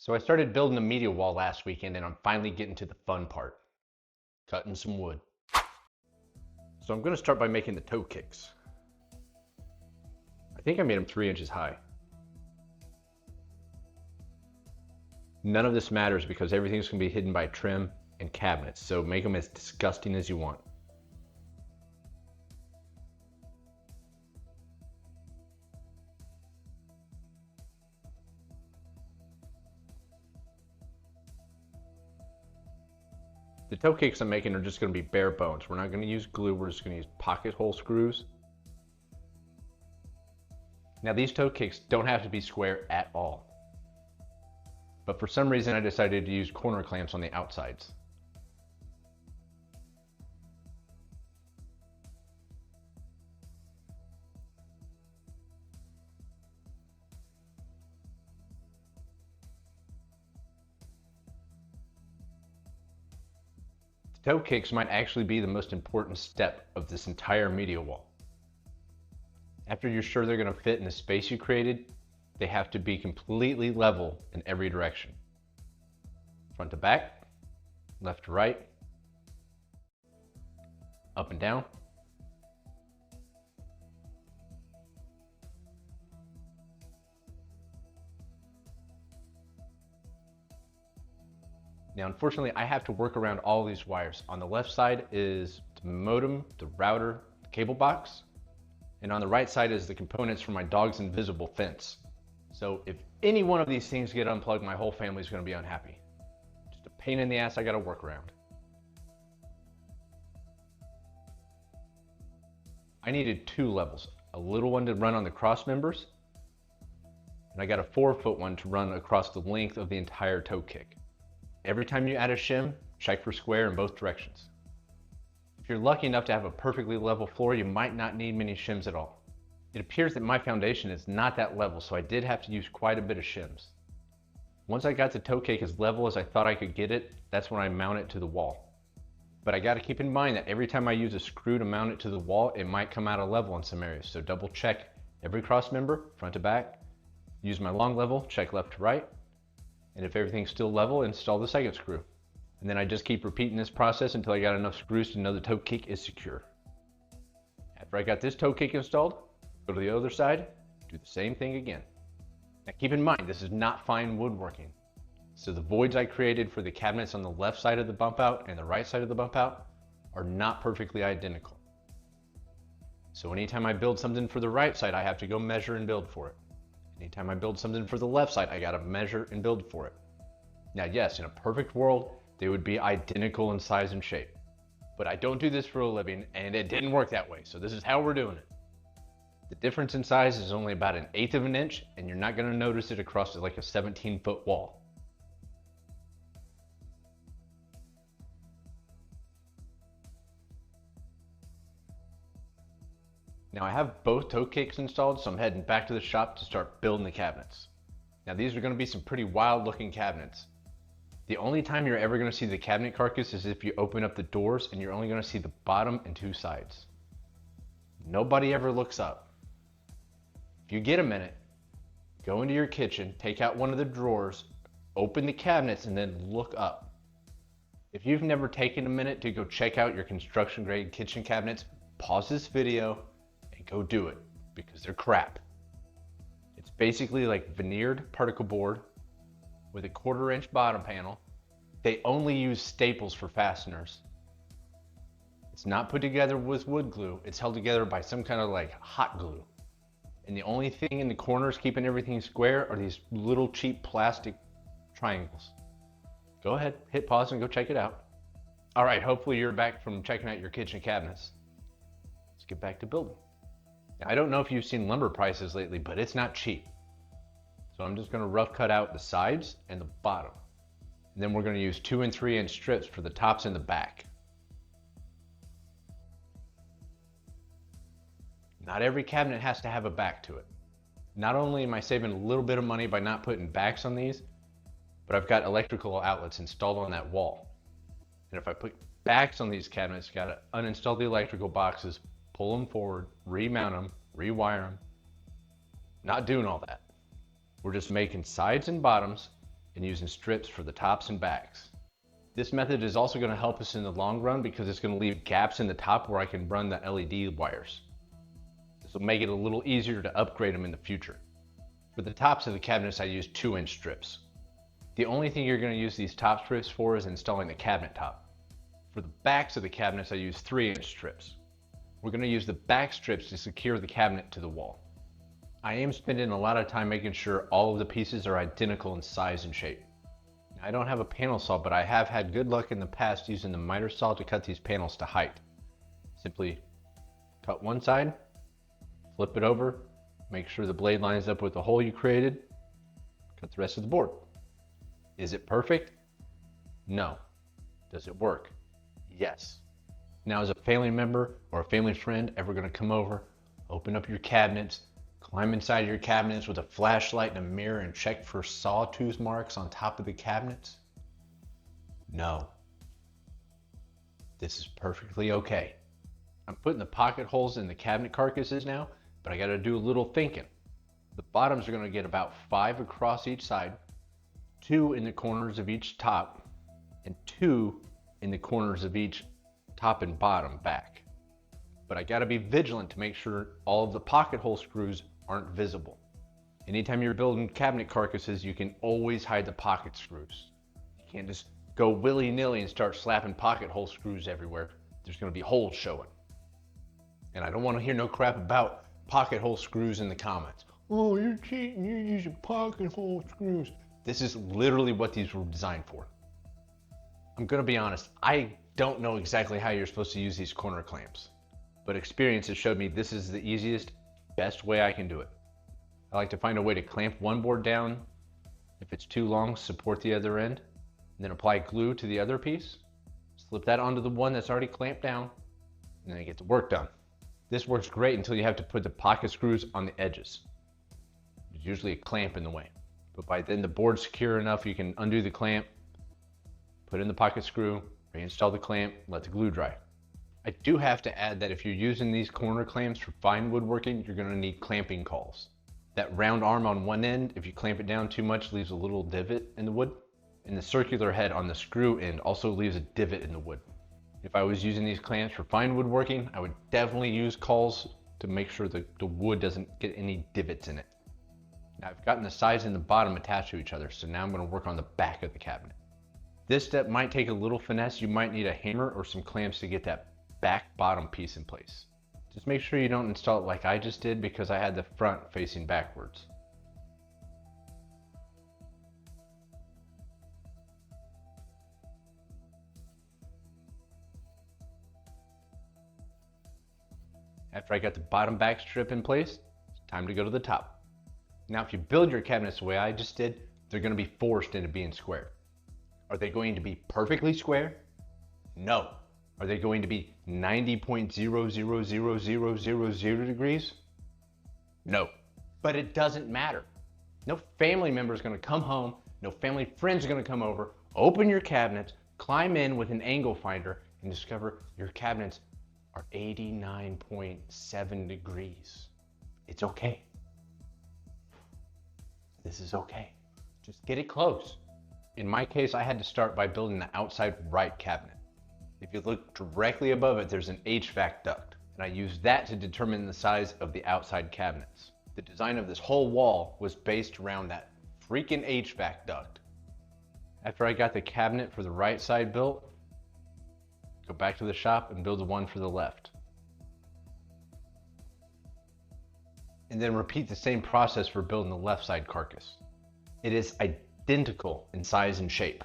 So I started building a media wall last weekend and I'm finally getting to the fun part, cutting some wood. So I'm gonna start by making the toe kicks. I think I made them 3 inches high. None of this matters because everything's gonna be hidden by trim and cabinets, so make them as disgusting as you want. The toe kicks I'm making are just gonna be bare bones. We're not gonna use glue, we're just gonna use pocket hole screws. Now these toe kicks don't have to be square at all. But for some reason I decided to use corner clamps on the outsides. The toe kicks might actually be the most important step of this entire media wall. After you're sure they're going to fit in the space you created, they have to be completely level in every direction. Front to back, left to right, up and down. Now, unfortunately, I have to work around all these wires. On the left side is the modem, the router, the cable box, and on the right side is the components for my dog's invisible fence. So if any one of these things get unplugged, my whole family's gonna be unhappy. Just a pain in the ass I gotta work around. I needed 2 levels, a little one to run on the cross members, and I got a 4-foot one to run across the length of the entire toe kick. Every time you add a shim, check for square in both directions. If you're lucky enough to have a perfectly level floor, you might not need many shims at all. It appears that my foundation is not that level, so I did have to use quite a bit of shims. Once I got the toe kick as level as I thought I could get it, that's when I mount it to the wall. But I gotta keep in mind that every time I use a screw to mount it to the wall, it might come out of level in some areas, so double check every cross member, front to back, use my long level, check left to right, and if everything's still level, install the second screw. And then I just keep repeating this process until I got enough screws to know the toe kick is secure. After I got this toe kick installed, go to the other side, do the same thing again. Now keep in mind, this is not fine woodworking. So the voids I created for the cabinets on the left side of the bump out and the right side of the bump out are not perfectly identical. So anytime I build something for the right side, I have to go measure and build for it. Anytime I build something for the left side, I gotta measure and build for it. Now yes, in a perfect world, they would be identical in size and shape. But I don't do this for a living and it didn't work that way, so this is how we're doing it. The difference in size is only about 1/8 of an inch and you're not gonna notice it across like a 17-foot wall. Now I have both toe kicks installed, so I'm heading back to the shop to start building the cabinets. Now these are gonna be some pretty wild looking cabinets. The only time you're ever gonna see the cabinet carcass is if you open up the doors and you're only gonna see the bottom and 2 sides. Nobody ever looks up. If you get a minute, go into your kitchen, take out one of the drawers, open the cabinets, and then look up. If you've never taken a minute to go check out your construction grade kitchen cabinets, pause this video and go do it, because they're crap. It's basically like veneered particle board with a 1/4 inch bottom panel. They only use staples for fasteners. It's not put together with wood glue, it's held together by some kind of like hot glue. And the only thing in the corners keeping everything square are these little cheap plastic triangles. Go ahead, hit pause and go check it out. All right, hopefully you're back from checking out your kitchen cabinets. Let's get back to building. Now, I don't know if you've seen lumber prices lately, but it's not cheap. So I'm just gonna rough cut out the sides and the bottom. And then we're gonna use 2 and 3 inch strips for the tops and the back. Not every cabinet has to have a back to it. Not only am I saving a little bit of money by not putting backs on these, but I've got electrical outlets installed on that wall. And if I put backs on these cabinets, gotta uninstall the electrical boxes, pull them forward, remount them, rewire them. Not doing all that. We're just making sides and bottoms and using strips for the tops and backs. This method is also going to help us in the long run because it's going to leave gaps in the top where I can run the LED wires. This will make it a little easier to upgrade them in the future. For the tops of the cabinets, I use 2-inch strips. The only thing you're going to use these top strips for is installing the cabinet top. For the backs of the cabinets, I use 3-inch strips. We're going to use the back strips to secure the cabinet to the wall. I am spending a lot of time making sure all of the pieces are identical in size and shape. I don't have a panel saw, but I have had good luck in the past using the miter saw to cut these panels to height. Simply cut one side, flip it over, make sure the blade lines up with the hole you created, cut the rest of the board. Is it perfect? No. Does it work? Yes. Now, is a family member or a family friend ever going to come over, open up your cabinets, climb inside your cabinets with a flashlight and a mirror and check for sawtooth marks on top of the cabinets? No. This is perfectly okay. I'm putting the pocket holes in the cabinet carcasses now, but I got to do a little thinking. The bottoms are going to get about 5 across each side, 2 in the corners of each top, and 2 in the corners of each top and bottom back. But I got to be vigilant to make sure all of the pocket hole screws aren't visible. Anytime you're building cabinet carcasses, you can always hide the pocket screws. You can't just go willy-nilly and start slapping pocket hole screws everywhere. There's going to be holes showing. And I don't want to hear no crap about pocket hole screws in the comments. Oh, you're cheating, you're using pocket hole screws. This is literally what these were designed for. I'm going to be honest, I don't know exactly how you're supposed to use these corner clamps, but experience has showed me this is the easiest, best way I can do it. I like to find a way to clamp one board down. If it's too long, support the other end, and then apply glue to the other piece. Slip that onto the one that's already clamped down, and then you get the work done. This works great until you have to put the pocket screws on the edges. There's usually a clamp in the way, but by then the board's secure enough you can undo the clamp, put in the pocket screw, reinstall the clamp, let the glue dry. I do have to add that if you're using these corner clamps for fine woodworking, you're going to need clamping cauls. That round arm on one end, if you clamp it down too much, leaves a little divot in the wood. And the circular head on the screw end also leaves a divot in the wood. If I was using these clamps for fine woodworking, I would definitely use cauls to make sure the wood doesn't get any divots in it. Now I've gotten the sides and the bottom attached to each other, so now I'm going to work on the back of the cabinet. This step might take a little finesse. You might need a hammer or some clamps to get that back bottom piece in place. Just make sure you don't install it like I just did because I had the front facing backwards. After I got the bottom back strip in place, it's time to go to the top. Now if you build your cabinets the way I just did, they're going to be forced into being square. Are they going to be perfectly square? No. Are they going to be 90.000000 degrees? No. But it doesn't matter. No family member is going to come home, no family friends are going to come over, open your cabinets, climb in with an angle finder, and discover your cabinets are 89.7 degrees. It's okay. This is okay. Just get it close. In my case, I had to start by building the outside right cabinet. If you look directly above it, there's an HVAC duct, and I used that to determine the size of the outside cabinets. The design of this whole wall was based around that freaking HVAC duct. After I got the cabinet for the right side built, go back to the shop and build the one for the left. And then repeat the same process for building the left side carcass. It is identical in size and shape.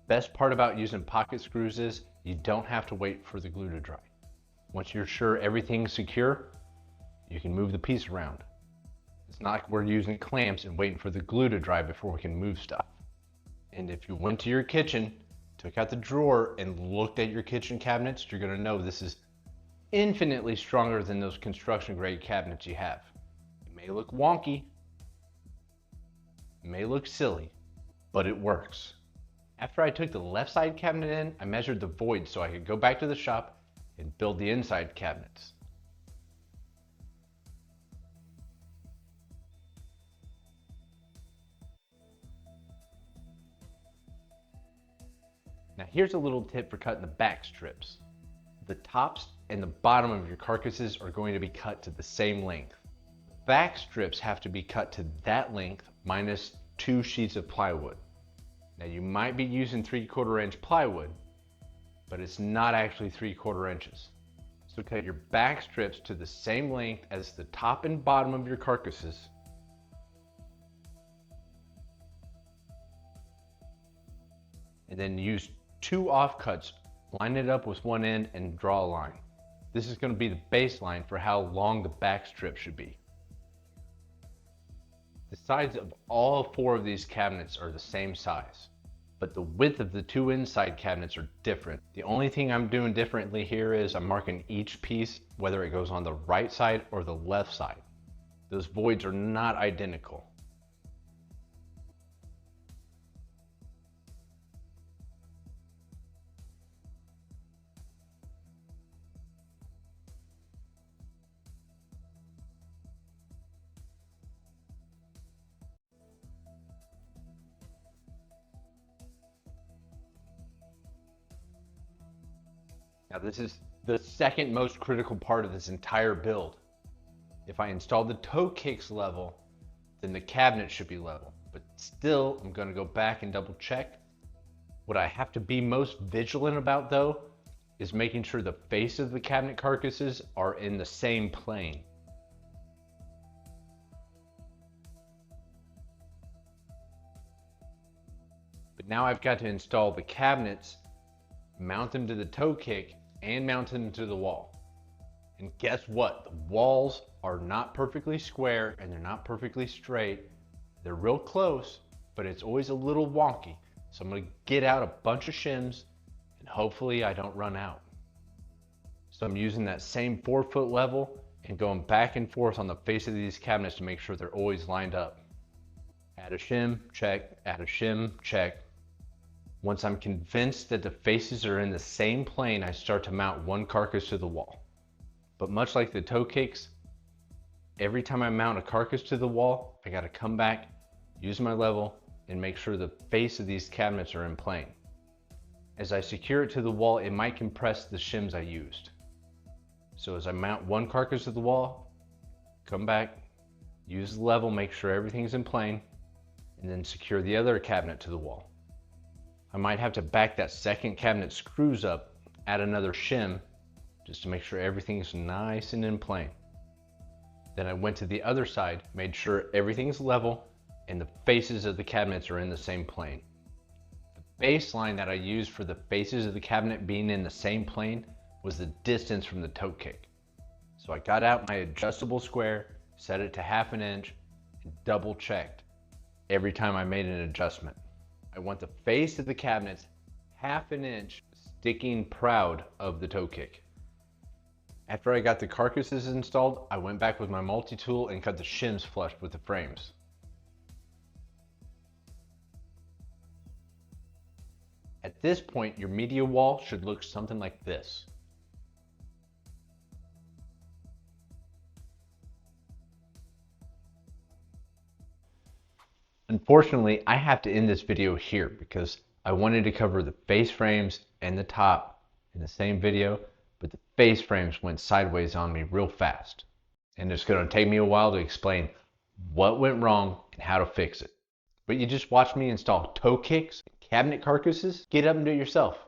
Best part about using pocket screws is you don't have to wait for the glue to dry. Once you're sure everything's secure, you can move the piece around. It's not like we're using clamps and waiting for the glue to dry before we can move stuff. And if you went to your kitchen, took out the drawer and looked at your kitchen cabinets, you're gonna know this is infinitely stronger than those construction grade cabinets you have. It may look wonky, it may look silly, but it works. After I took the left side cabinet in, I measured the void so I could go back to the shop and build the inside cabinets. Now here's a little tip for cutting the back strips. The tops and the bottom of your carcasses are going to be cut to the same length. Back strips have to be cut to that length minus 2 sheets of plywood. Now you might be using 3/4 inch plywood, but it's not actually 3/4 inches. So cut your back strips to the same length as the top and bottom of your carcasses. And then use 2 offcuts, line it up with one end and draw a line. This is going to be the baseline for how long the back strip should be. The sides of all 4 of these cabinets are the same size, but the width of the 2 inside cabinets are different. The only thing I'm doing differently here is I'm marking each piece, whether it goes on the right side or the left side. Those voids are not identical. Now this is the second most critical part of this entire build. If I install the toe kicks level, then the cabinet should be level. But still, I'm gonna go back and double check. What I have to be most vigilant about though, is making sure the face of the cabinet carcasses are in the same plane. But now I've got to install the cabinets, mount them to the toe kick, and mount them to the wall. And guess what? The walls are not perfectly square and they're not perfectly straight. They're real close, but it's always a little wonky. So I'm gonna get out a bunch of shims and hopefully I don't run out. So I'm using that same 4-foot level and going back and forth on the face of these cabinets to make sure they're always lined up. Add a shim, check, add a shim, check. Once I'm convinced that the faces are in the same plane, I start to mount one carcass to the wall. But much like the toe kicks, every time I mount a carcass to the wall, I gotta come back, use my level, and make sure the face of these cabinets are in plane. As I secure it to the wall, it might compress the shims I used. So as I mount one carcass to the wall, come back, use the level, make sure everything's in plane, and then secure the other cabinet to the wall. I might have to back that second cabinet screws up, add another shim, just to make sure everything's nice and in plane. Then I went to the other side, made sure everything's level, and the faces of the cabinets are in the same plane. The baseline that I used for the faces of the cabinet being in the same plane was the distance from the toe kick. So I got out my adjustable square, set it to 1/2 inch, and double checked every time I made an adjustment. I want the face of the cabinets 1/2 inch sticking proud of the toe kick. After I got the carcasses installed, I went back with my multi-tool and cut the shims flush with the frames. At this point, your media wall should look something like this. Unfortunately, I have to end this video here because I wanted to cover the face frames and the top in the same video, but the face frames went sideways on me real fast. And it's going to take me a while to explain what went wrong and how to fix it. But you just watched me install toe kicks and cabinet carcasses. Get up and do it yourself.